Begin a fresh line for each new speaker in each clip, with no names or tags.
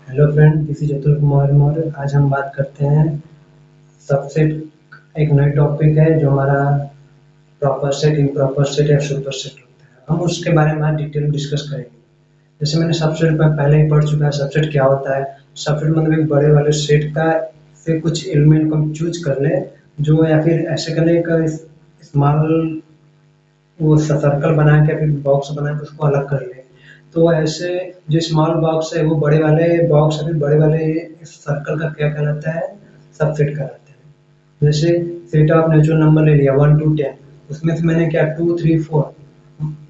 Hello friend, this is Atul Kumar Maurya. आज हम बात करते हैं सबसेट। एक नई टॉपिक है जो हमारा प्रॉपर सेट, इम्प्रॉपर सेट या सुपर सेट होता है। हम उसके बारे में आज डिटेल में डिस्कस करेंगे। जैसे मैंने सबसेट में पहले ही पढ़ चुका है, सबसेट क्या होता है। सबसेट मतलब एक बड़े वाले सेट का से कुछ एलिमेंट को हम चूज कर लें, जो या फिर ऐसे कर लें एक स्मॉल वो सर्कल बना के फिर बॉक्स बना के उसको अलग कर ले। तो ऐसे जो स्मॉल बॉक्स है वो बड़े वाले बॉक्स है, फिर बड़े वाले सर्कल का क्या कहलाता है, सबसेट कहलाता है। जैसे सेट ऑफ नेचुरल नंबर ले लिया 1 to 10, उसमें से मैंने क्या 2 3 4,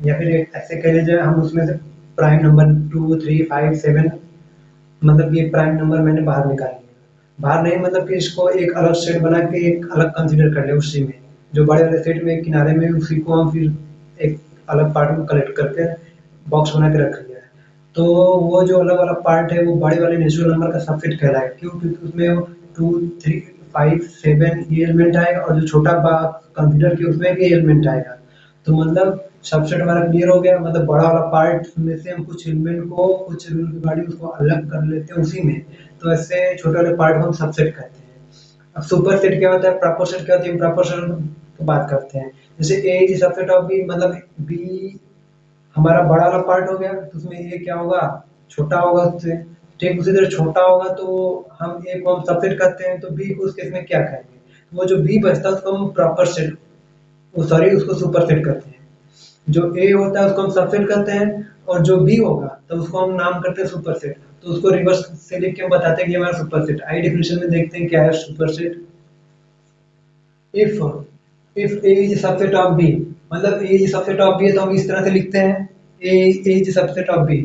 या फिर ऐसे कह लीजिए हम उसमें से प्राइम नंबर 2 3 5 7, मतलब ये प्राइम नंबर मैंने बाहर निकाल लिया। बाहर नहीं मतलब कि इसको एक अलग सेट बना के एक अलग कंसीडर कर ले उसी में, जो बड़े वाले सेट में किनारे में उसी को हम फिर एक अलग पार्ट में कलेक्ट करके बॉक्स बना के रख लिया है। तो वो जो अलग वाला पार्ट है वो बड़े वाले नेचुरल नंबर का सबसेट कहलाएगा। क्यों? क्योंकि उसमें 2 3 5 7 ये एलिमेंट आएगा और जो छोटा कंसीडर किया उसमें भी एलिमेंट आएगा। तो मतलब सबसेट हमारा क्लियर हो गया। मतलब बड़ा वाला पार्ट में से हम कुछ एलिमेंट को कुछ रूल के अकॉर्डिंग उसको अलग कर लेते हैं उसी में। तो ऐसे छोटे वाले पार्ट को हम सबसेट कहते हैं। अब सुपर सेट क्या होता है, प्रॉपर सेट क्या होती है, प्रॉपर सेट तो बात करते हैं। जैसे ए इज सबसेट ऑफ बी, मतलब बी हमारा बड़ा वाला पार्ट हो गया, तो उसमें ए क्या होगा, छोटा होगा उससे। ठीक उसी तरह छोटा होगा तो हम ए को हम सबसेट करते हैं, तो बी को उस केस में क्या कहेंगे, वो जो बी बचता है उसको हम प्रॉपर सेट, वो सॉरी उसको सुपर सेट करते हैं। जो ए होता है उसको हम सबसेट करते हैं, और जो बी होगा तो उसको हम नाम करते हैं सुपर सेट। तो उसको रिवर्स से लिख के हम बताते हैं कि ये हमारा सुपर सेट। आई डिफिनेशन में देखते हैं क्या है superset. If if A is subset of B, मतलब A is subset of B है तो हम इस तरह से लिखते हैं, A is subset of B,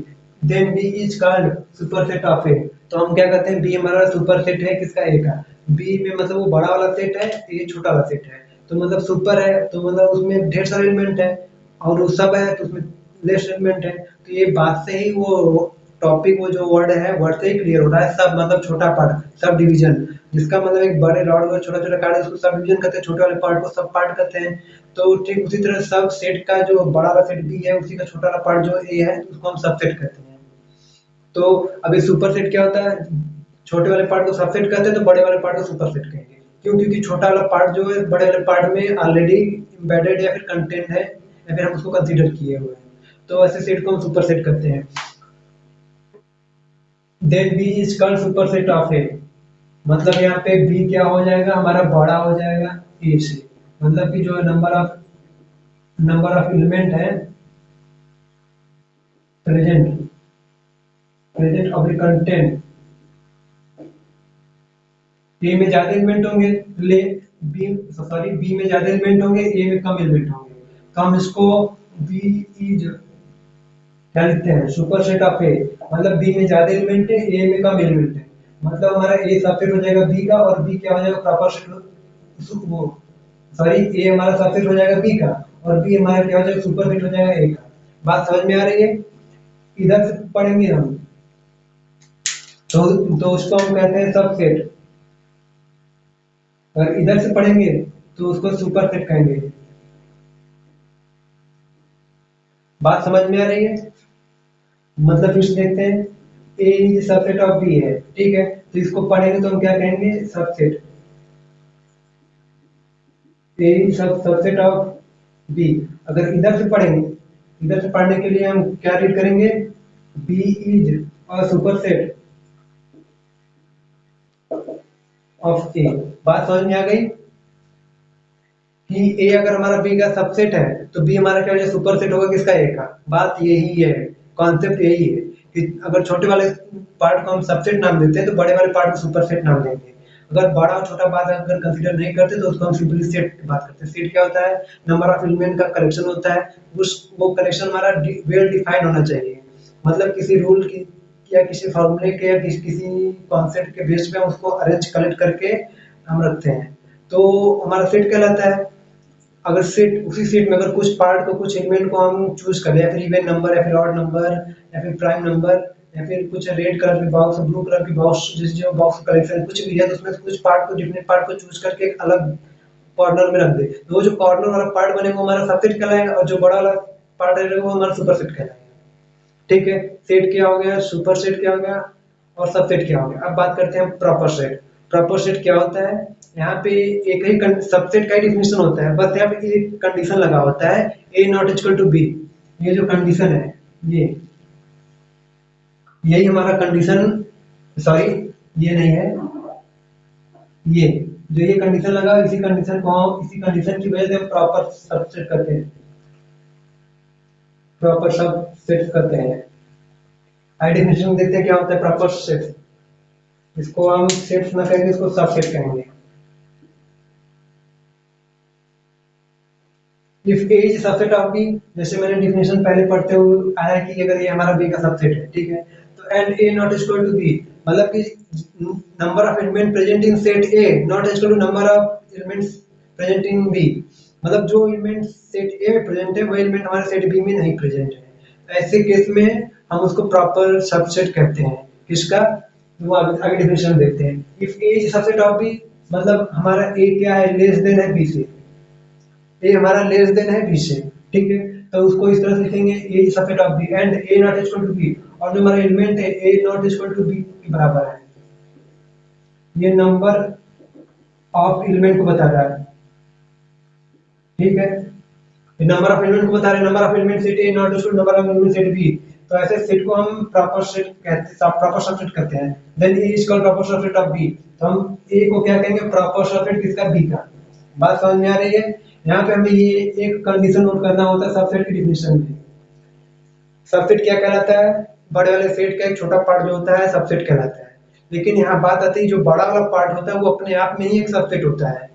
then B is called superset of A. तो हम क्या करते हैं, बी हमारा सुपर सेट है किसका, ए का। बी में मतलब वो बड़ा वाला सेट है, ए छोटा वाला सेट है। तो मतलब सुपर है तो मतलब उसमें ढेर सारे एलिमेंट है, और वो सब है तो उसमें लेस एलिमेंट है। तो ये बात से ही वो टॉपिक, वो जो वर्ड है वर्ड से ही क्लियर हो रहा है। सब मतलब छोटा पार्ट, सब डिवीजन, जिसका मतलब एक बड़े रॉड में छोटा छोटा कार्ड है उसको सब डिवीजन करते हैं, छोटे वाले पार्ट को सब पार्ट करते हैं। तो ठीक उसी तरह सब सेट का जो बड़ा वाला सेट बी है उसी का छोटा वाला पार्ट जो ए है उसको हम सब सेट कहते हैं। तो अभी सुपर सेट क्या होता है, छोटे वाले पार्ट को सब सेट कहते हैं तो बड़े वाले पार्ट को सुपर सेट कहेंगे। क्यों? क्योंकि छोटा वाला पार्ट जो है बड़े वाले पार्ट में ऑलरेडी एम्बेडेड या फिर कंटेंट है, या फिर हम उसको कंसीडर किए हुए हैं। तो ऐसे सेट को हम सुपर सेट करते हैं। Then B is called superset of A, मतलब यहाँ पे बी क्या हो जाएगा, हमारा बड़ा हो जाएगा ए से। मतलब कि जो नंबर ऑफ एलिमेंट है, present present of the content, A में ज्यादा एलिमेंट होंगे, ले बी सॉरी बी में ज्यादा एलिमेंट होंगे, ए में कम एलिमेंट होंगे। तो हम इसको बी इज क्या लिखते हैं, सुपर सेट ऑफ ए। मतलब बी में ज्यादा एलिमेंट है, ए में कम एलिमेंट है। मतलब हमारा ए सबसेट हो जाएगा बी का, और बी क्या हो जाएगा, प्रॉपर सेट वो सॉरी ए हमारा सबसेट हो जाएगा बी का, और बी हमारा क्या हो जाएगा, सुपर सेट हो जाएगा ए का। बात समझ में आ रही है? इधर से पढ़ेंगे हम तो उसको हम कहते हैं सबसेट, और इधर से पढ़ेंगे तो उसको सुपर सेट कहेंगे। बात समझ में आ रही है? मतलब फिर से देखते हैं, A is subset of B है, ठीक है, तो इसको पढ़ेंगे तो हम क्या कहेंगे, subset. A is subset of B. अगर इधर से पढ़ेंगे, इधर से पढ़ने के लिए हम क्या रीड करेंगे, B is a superset of A. बात समझ में आ गई कि ए अगर हमारा बी का सबसेट है तो बी हमारा क्या हो जाए, सुपर सेट होगा किसका, ए का। बात यही है, कॉन्सेप्ट यही है कि अगर छोटे वाले पार्ट को हम सबसेट नाम देते हैं तो बड़े वाले पार्ट को सुपर सेट नाम देंगे। अगर बड़ा और छोटा बात अगर कंसीडर नहीं करते तो उसको हम सिंपली सेट की बात करते हैं। सेट क्या होता है, नंबर ऑफ एलिमेंट का कलेक्शन होता है। उस वो कलेक्शन हमारा वेल डिफाइंड होना चाहिए। मतलब किसी रूल की या किसी फॉर्मूले के या किसी कॉन्सेप्ट के बेस पे हम उसको अरेंज कलेक्ट करके हम रखते हैं, तो हमारा सेट कहलाता है। अगर सेट उसी सेट में अगर कुछ पार्ट को कुछ एलिमेंट को हम चूज कर ले, या फिर इवन नंबर या फिर ऑड नंबर या फिर प्राइम नंबर, या फिर कुछ रेड कलर की बॉक्स, ब्लू कलर की बॉक्स, जिस जो बॉक्स कलेक्शन कुछ भी है, तो उसमें से कुछ पार्ट को, डिफरेंट पार्ट को चूज करके एक अलग कॉर्नर में रख दे, तो वो जो कॉर्नर वाला पार्ट बनेगा वो हमारा सबसेट कहलाएगा, और जो बड़ा वाला पार्ट रहेगा वो हमारा सुपर सेट कहलाएगा। ठीक है, सेट क्या हो गया, सुपर सेट क्या हो गया, और सबसेट क्या हो गया। अब बात करते हैं प्रॉपर सेट। प्रॉपर सेट क्या होता है, यहाँ पे एक ही सबसेट का ही डिफिनेशन होता है, बस यहाँ पे एक कंडीशन लगा होता है A not equal to B. ये जो कंडीशन है, ये यही हमारा कंडीशन, सॉरी ये नहीं है, ये जो ये कंडीशन लगा, इसी कंडीशन की वजह से हम प्रॉपर सबसेट करते हैं, प्रॉपर सबसेट करते हैं। आई डेफिनेशन देखते हैं क्या होता है प्रॉपर सेट। इसको हम सेट ना कहेंगे, इसको सबसेट कहेंगे। If A is subset of B, जैसे मैंने डेफिनेशन पहले पढ़ते हुए आया है कि अगर ये हमारा बी का सबसेट है, ठीक है, तो and A not equal to B, मतलब कि number of element present in set A not equal to number of elements present in B, मतलब जो एलिमेंट सेट ए में प्रेजेंट है वो एलिमेंट हमारे सेट बी में नहीं प्रेजेंट है। ऐसे केस में हम उसको प्रॉपर सबसेट कहते हैं। किसका, वो आगे डेफिनेशन देखते हैं। If A is subset of B, मतलब हमारा ए क्या है, लेस देन है बी से, ए हमारा लेस देन है बी से, ठीक है, तो उसको इस तरह से लिखेंगे A is subset of B and A not equal to B, और जो हमारा एलिमेंट है A not equal to B के बराबर है। ये नंबर ऑफ एलिमेंट को बता रहा है, ठीक है, ये नंबर ऑफ एलिमेंट को बता रहे हैं, number of element set A not equal to number of element set B. तो ऐसे सेट को हम प्रॉपर सेट कहते हैं, प्रॉपर सबसेट कहते हैं। Then A is called proper subset of B, तो हम ए को क्या कहेंगे, प्रॉपर सबसेट किसका, बी का। बात समझ में आ रही है। यहाँ पे हमें ये एक कंडीशन नोट करना होता है सबसेट की डिफिनेशन में। सबसेट क्या कहलाता है, बड़े वाले सेट का एक छोटा पार्ट जो होता है सबसेट कहलाता है। लेकिन यहाँ बात आती है जो बड़ा वाला पार्ट होता है वो अपने आप में ही एक सबसेट होता है।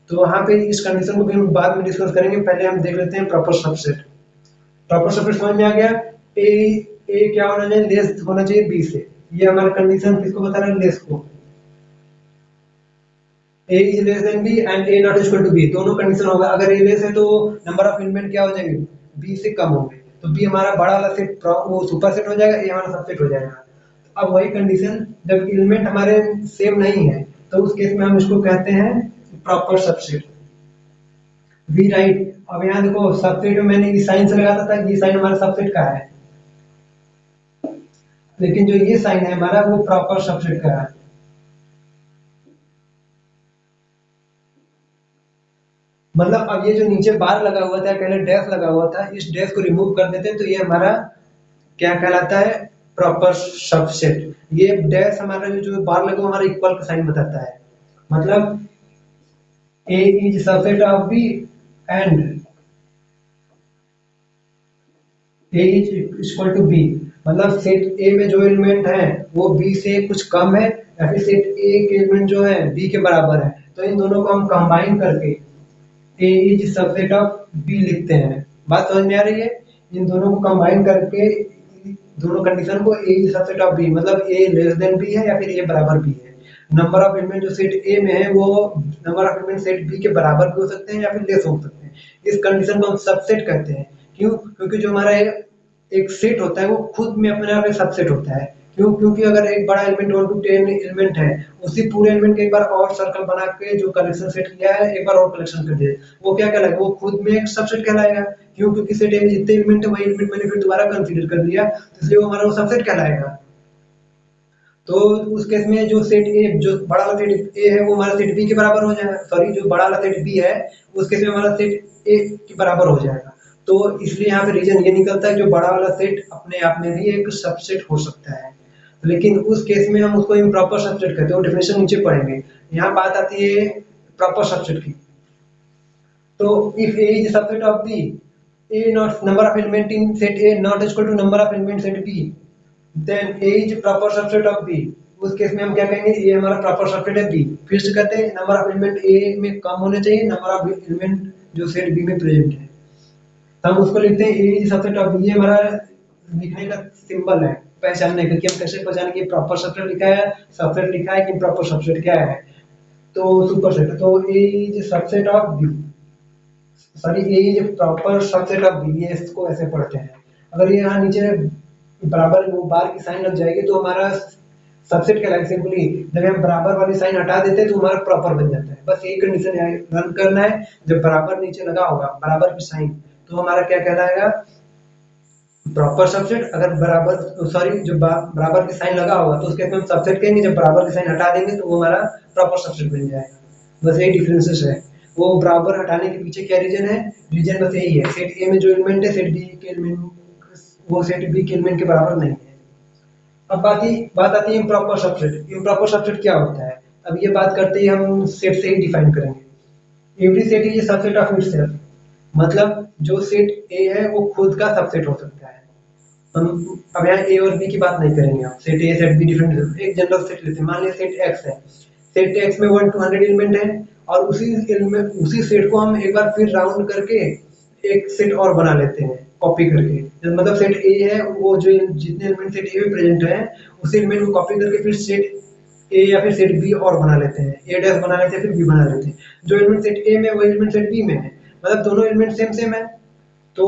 तो वहां पे इस कंडीशन को भी हम बाद में डिस्कस करेंगे, पहले हम देख लेते हैं प्रॉपर सबसेट। प्रॉपर सबसेट समझ में आ गया। ए ए क्या होना चाहिए, लेस होना चाहिए बी से। ये हमारा कंडीशन किसको बता रहा है, लेस को। A is less than B and A not equal to B, दोनों कंडीशन होगा। अगर ए लेस है तो नंबर ऑफ एलिमेंट क्या हो जाएंगे, बी से कम होंगे, तो बी हमारा बड़ा वाला सेट वो सुपर सेट हो जाएगा, ए हमारा सबसेट हो जाएगा। अब वही कंडीशन जब एलिमेंट हमारे सेम नहीं है तो उस केस में हम इसको कहते हैं प्रॉपर सबसेट। We write. अब यहाँ देखो सबसेट में मैंने इस साइन से लगाता था, ये साइन हमारा सबसेट का है, लेकिन जो ये साइन है हमारा वो प्रॉपर सबसेट का है। मतलब अब ये जो नीचे बार लगा हुआ था, पहले डैश लगा हुआ था, इस डैश को रिमूव कर देते हैं तो ये हमारा क्या कहलाता है, प्रॉपर सबसेट। ये डैश हमारा जो बार लगा हुआ हमारा इक्वल का साइन बताता है। मतलब A is subset of B and A is equal to B, मतलब सेट ए में जो एलिमेंट है वो बी से कुछ कम है, या फिर सेट ए के एलिमेंट जो है बी के बराबर है, तो इन दोनों को हम कंबाइन करके ए इज सबसेट ऑफ बी लिखते हैं। बात समझ में आ रही है। इन दोनों को कंबाइन करके दोनों कंडीशन को A is subset of B, मतलब ए लेस देन बी है या फिर ए बराबर बी है। नंबर ऑफ एलिमेंट जो सेट ए में है वो number of element set B के बराबर भी हो सकते हैं या फिर लेस हो सकते हैं। इस कंडीशन को हम सबसेट कहते हैं। क्यों, क्योंकि जो हमारा एक सेट होता है वो खुद में अपने आप एक सबसेट होता है। क्यों, क्योंकि अगर एक बड़ा एलिमेंट 1 to 10 एलिमेंट है, उसी पूरे एलिमेंट के एक बार और सर्कल बना के जो कलेक्शन सेट किया है एक बार और कलेक्शन कर दिया, वो क्या कहलाएगा, वो खुद में एक सबसेट कहलाएगा। क्यों, क्योंकि सेट ए में जितने एलिमेंट है वही एलिमेंट मैंने फिर दोबारा कंसीडर कर लिया, तो इसलिए वो हमारा वो सबसेट कहलाएगा। तो उस केस में जो सेट ए, जो बड़ा वाला सेट ए है वो हमारा सेट बी के बराबर हो जाएगा, सॉरी जो बड़ा वाला सेट बी है उस केस में हमारा सेट ए के बराबर हो जाएगा। तो इसलिए यहाँ पे रीजन ये निकलता है जो बड़ा वाला सेट अपने आप में भी एक सबसेट हो सकता है, लेकिन उस केस में हम उसको इम्प्रॉपर सबसेट कहते हैं। वो डेफिनेशन नीचे पढ़ेंगे। यहाँ बात आती है प्रॉपर सबसेट की। तो if A is subset of B, A not number of element in set A not equal to number of element set B, then A is proper subset of B. उस case में हम क्या कहेंगे, ए हमारा proper subset है B. फिर से कहते हैं नंबर ऑफ एलिमेंट ए में कम होने चाहिए नंबर ऑफ एलिमेंट जो सेट बी में प्रेजेंट है, तो हम उसको लिखते हैं A is subset of B. ये हमारा लिखने का सिंबल है, पहचानने का, कि हम कैसे पहचाने कि प्रॉपर सबसेट लिखा है, सबसेट लिखा है कि प्रॉपर सबसेट क्या है, तो सुपर सेट। तो A is subset of B, sorry A is proper subset of B, ये इसको ऐसे पढ़ते हैं। अगर ये यहाँ नीचे बराबर वो बार की साइन लग जाएगी तो हमारा सबसेट कहलाएगा सिंपली। जब हम बराबर वाली साइन हटा देते हैं तो हमारा प्रॉपर बन जाता है। बस यही कंडीशन रन करना है, जब बराबर नीचे लगा होगा बराबर की साइन तो हमारा क्या कहलाएगा, प्रॉपर सबसेट अगर बराबर सॉरी जो बराबर के साइन लगा होगा तो उसके हम सबसेट कहेंगे, जब बराबर के साइन हटा देंगे तो वो हमारा प्रॉपर सबसेट बन जाएगा। बस यही डिफरेंसेस है। वो बराबर हटाने के पीछे क्या रीजन है? रीजन बस यही है, सेट ए में जो एलिमेंट है सेट बी के एलिमेंट वो सेट बी के एलिमेंट के बराबर नहीं है। अब बात आती है इम्प्रॉपर सबसेट। इम्प्रॉपर सबसेट क्या होता है? अब ये बात करते ही हम सेट से ही डिफाइन करेंगे। Every set is subset of itself. मतलब जो सेट ए है वो खुद का सबसेट हो सकता है। हम अब यहाँ ए और बी की बात नहीं करेंगे, हम set A set be different एक जनरल सेट लेते हैं। मान लिया सेट एक्स है, सेट एक्स में 1 to 100 एलिमेंट है और उसी सेट को हम एक बार फिर राउंड करके एक सेट और बना लेते हैं कॉपी करके। मतलब सेट ए है वो जो जितने एलिमेंट सेट ए में प्रेजेंट है उसी एलिमेंट को कॉपी करके फिर सेट ए या फिर सेट बी और बना लेते हैं, ए डैश बना लेते हैं फिर बी बना लेते हैं। जो एलिमेंट सेट ए में वही एलिमेंट सेट बी में है, मतलब दोनों एलिमेंट सेम सेम है। तो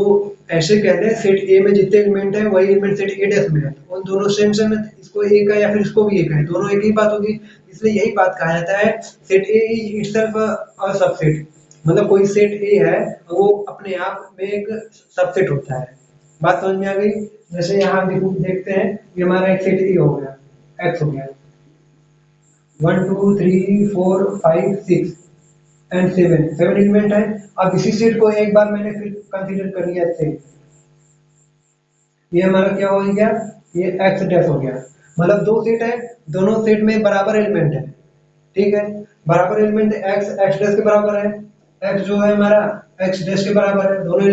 ऐसे कह रहे हैं सेट ए में जितने एलिमेंट है वही एलिमेंट सेट ए डैश में है, तो उन दोनों सेम सेम है, इसको ए का या फिर इसको भी ए का है, दोनों एक ही बात होगी। इसलिए यही बात कहा जाता है set A is itself a subset. मतलब कोई सेट ए है वो अपने आप में एक सबसेट होता है। बात समझ में आ गई? जैसे यहाँ देखते हैं ये हमारा एक सेट ए हो गया, एक्स हो गया, 1 2 3 4 5 6 एंड 7 एलिमेंट है। अब इसी सेट को एक बार मैंने फिर कंसीडर कर लिया सेट, ये हमारा क्या हो गया? ये एक्स डैश हो गया। मतलब दो सेट है, दोनों सेट में बराबर एलिमेंट है, ठीक है। बराबर एलिमेंट एक्स एक्स डैश के बराबर है, एक्स जो है हमारा एक्स डैश के बराबर है। दोनों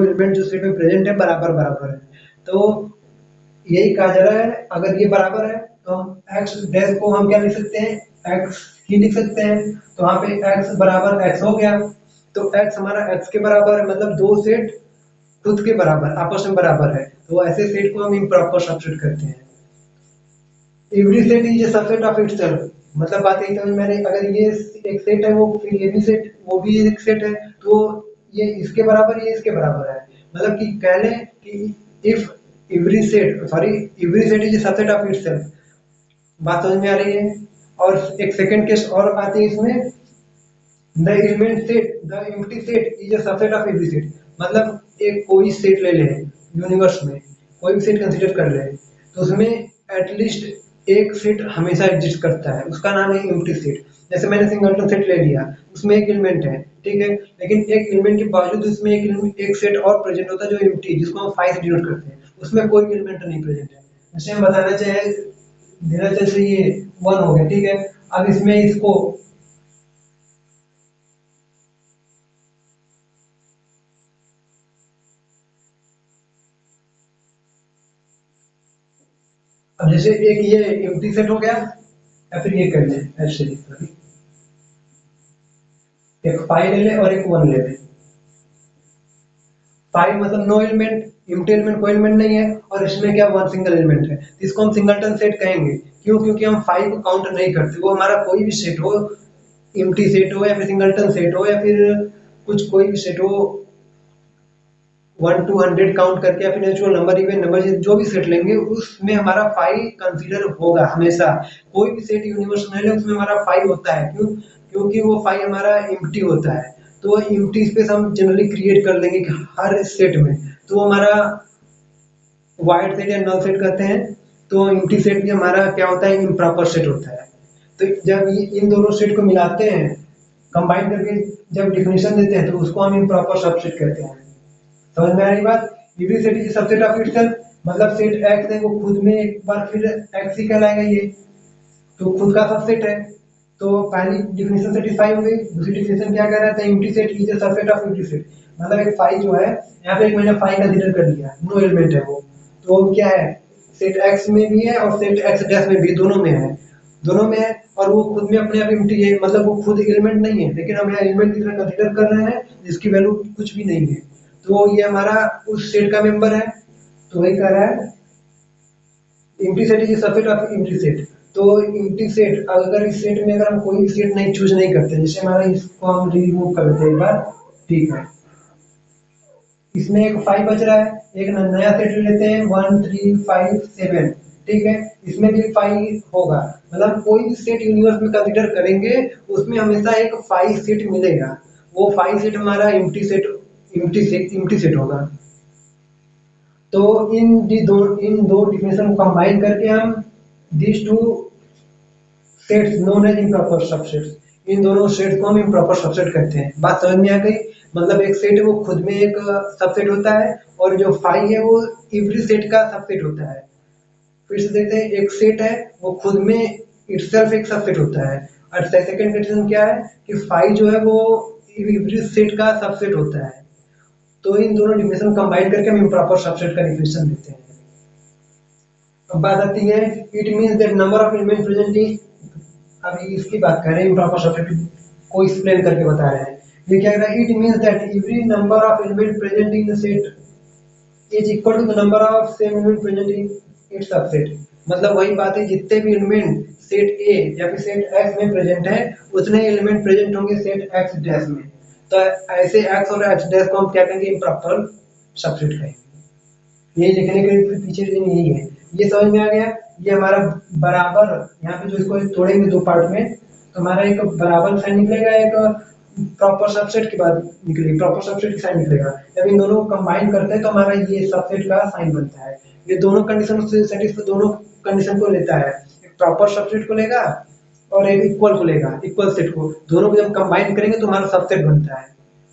एलिमेंट जो सेट में प्रेजेंट है बराबर बराबर है। तो यही कहा जा रहा है अगर ये बराबर है तो हम एक्स डैश को हम क्या लिख सकते हैं? एक्स ही लिख सकते हैं। तो वहां पे एक्स बराबर एक्स हो गया, तो एक्स हमारा एक्स के बराबर है, मतलब दो सेट खुद के बराबर आपस में बराबर है, तो ऐसे सेट को हम इम्प्रॉपर सबसेट करते हैं। Every set is a subset of itself. मतलब बात यही समझ में आ रही है, अगर ये एक सेट है वो फिर ये भी सेट वो भी एक सेट है, तो ये इसके बराबर ये इसके बराबर है। मतलब कि कह लें कि if every set is a subset of itself. बात समझ में आ रही है? और एक सेकंड केस और आती है इसमें, the element set the empty set is a subset of every set. मतलब एक कोई सेट ले ले यूनिवर्स में, कोई भी सेट कंसीडर कर ले, तो उसमें एटलीस्ट एक सेट हमेशा एग्जिस्ट करता है, उसका नाम है एम्प्टी सेट। जैसे मैंने सिंगलटन सेट ले लिया, उसमें एक एलिमेंट है, ठीक है, लेकिन एक एलिमेंट के बावजूद उसमें एक सेट और प्रेजेंट होता है जो एम्प्टी, जिसको हम 5 से डिनोट करते हैं, उसमें कोई भी एलिमेंट नहीं प्रेजेंट है। जैसे हम बताना चाहे देना चाहिए ये 1 हो गया, ठीक है। अब इसमें इसको अब जैसे एक ये एम्प्टी सेट हो गया, या फिर ये कर ले ऐसे, एक 5 ले ले और एक 1 ले ले। 5 मतलब नो एलिमेंट, एम्प्टी एलिमेंट कोई एलिमेंट नहीं है, और इसमें क्या 1 सिंगल एलिमेंट है, तो इसको हम सिंगलटन सेट कहेंगे। क्यों? क्योंकि हम 5 को काउंट नहीं करते, वो हमारा कोई भी सेट हो, एम्प्टी सेट हो या फिर सिंगलटन सेट हो या फिर कुछ कोई भी सेट हो, 1 to 100 काउंट करके या फिर नेचुरल नंबर इवन नंबर जो भी सेट लेंगे उसमें हमारा 5 कंसीडर होगा हमेशा। कोई भी सेट यूनिवर्स में ले उसमें हमारा 5 होता है। क्यों? क्योंकि वो 5 हमारा एम्प्टी होता है। तो एम्प्टी स्पेस हम जनरली क्रिएट कर लेंगे कि हर सेट में, तो हमारा वाइड सेट या नल सेट कहते हैं। तो एम्प्टी सेट भी हमारा क्या होता है? इम्प्रॉपर सेट होता है। तो जब इन दोनों सेट को मिलाते हैं, कंबाइन करके जब डिफिनेशन देते हैं, तो उसको हम इम्प्रॉपर सबसेट कहते हैं। समझ में आ रही बात? UV set is subset of itself. मतलब सेट एक्स है वो खुद में एक बार फिर एक्स ही कहलाएगा ये, तो खुद का सबसेट है। तो पहली डिफिनेशन सेटिस्फाई हो गई। दूसरी डिफिनेशन क्या कह रहा था? Empty set is a subset of empty set. मतलब एक फाई जो है, यहाँ पे एक मैंने फाई कंसीडर कर लिया, नो एलिमेंट है वो, तो वो क्या है? सेट एक्स में भी है और सेट एक्स डैश में भी, दोनों में है, दोनों में है। और वो खुद में अपने आप एम्प्टी है, मतलब वो खुद एलिमेंट नहीं है, लेकिन हम यहाँ एलिमेंट की तरह कंसीडर कर रहे हैं जिसकी वैल्यू कुछ भी नहीं है। तो ये हमारा उस सेट का मेंबर है। तो वही कह रहा है empty set is subset of empty set. तो एम्प्टी सेट, अगर इस सेट में अगर हम कोई सेट नहीं चूज नहीं करते, जैसे हमारा इसको हम रिमूव कर देते हैं एक बार, ठीक है, इसमें एक 5 बच रहा है, एक नया सेट ले लेते हैं 1 3 5 7, ठीक है, इसमें भी 5 होगा। मतलब कोई भी सेट यूनिवर्स में कंसीडर करेंगे उसमें हमेशा एक 5 सेट मिलेगा। वो 5 सेट हमारा एम्प्टी सेट होगा। तो इन दो डिफिनेशन को कंबाइन करके हम this two sets known as improper subsets, इन दोनों सेट को हम इम्प्रॉपर सबसेट कहते हैं। बात समझ में आ गई? मतलब एक सेट है वो खुद में एक सबसेट होता है, और जो फाई है वो एवरी सेट का सबसेट होता है। फिर से देखते हैं, एक सेट है वो खुद में इटसेल्फ एक सबसेट होता है, और सेकंड कंडीशन क्या है कि फाई जो है वो एवरी सेट का सबसेट होता है। तो इन दोनों डिफिनेशन कंबाइन करके हम इम्प्रॉपर सबसेट का डिफिनेशन देते हैं। अब बात आती है, it means that number of element present इन, अभी इसकी बात कर रहे हैं, इम्प्रॉपर सबसेट को एक्सप्लेन करके बता रहे हैं। ये क्या कह रहा है, it means that every number of element present in the set is equal to the number of same element present in its subset. मतलब वही बात है, जितने भी एलिमेंट सेट ए या फिर सेट एक्स में प्रेजेंट है, उतने एलिमेंट प्रेजेंट होंगे सेट एक्स डैश में। तो ऐसे एक्स और एक्स डैश को हम क्या कहेंगे, इम्प्रॉपर सबसेट कहेंगे। ये लिखने के पीछे रीजन यही है। ये समझ में आ गया? ये हमारा बराबर, यहाँ पे जो इसको तोड़ेंगे दो पार्ट में, तो हमारा एक बराबर साइन निकलेगा, एक प्रॉपर सबसेट के बाद निकलेगी, प्रॉपर सबसेट की साइन निकलेगा। जब इन दोनों को कंबाइन करते हैं तो हमारा ये सबसेट का साइन बनता है। ये दोनों कंडीशन से सेटिस्फाई, दोनों कंडीशन को लेता है, एक प्रॉपर सबसेट को लेगा और एक इक्वल को लेगा, इक्वल सेट को, दोनों को जब कंबाइन करेंगे तो हमारा सबसेट बनता है।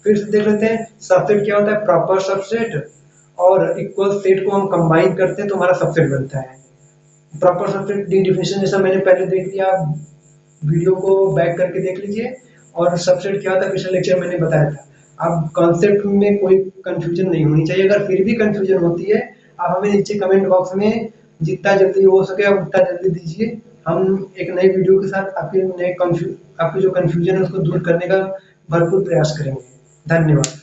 फिर से देख लेते हैं, सबसेट क्या होता है, प्रॉपर सबसेट, और इक्वल सेट को हम कंबाइन करते हैं तो हमारा सबसेट बनता है। प्रॉपर सबसेट की डिफिनेशन जैसा मैंने पहले देख लिया, वीडियो को बैक करके देख लीजिए। और सबसेट क्या होता है पिछले लेक्चर मैंने बताया था। अब कॉन्सेप्ट में कोई कंफ्यूजन नहीं होनी चाहिए। अगर फिर भी कंफ्यूजन होती है, आप हमें नीचे कमेंट बॉक्स में जितना जल्दी हो सके उतना जल्दी दीजिए। हम एक नई वीडियो के साथ आपके जो कंफ्यूजन है उसको दूर करने का भरपूर प्रयास करेंगे। धन्यवाद।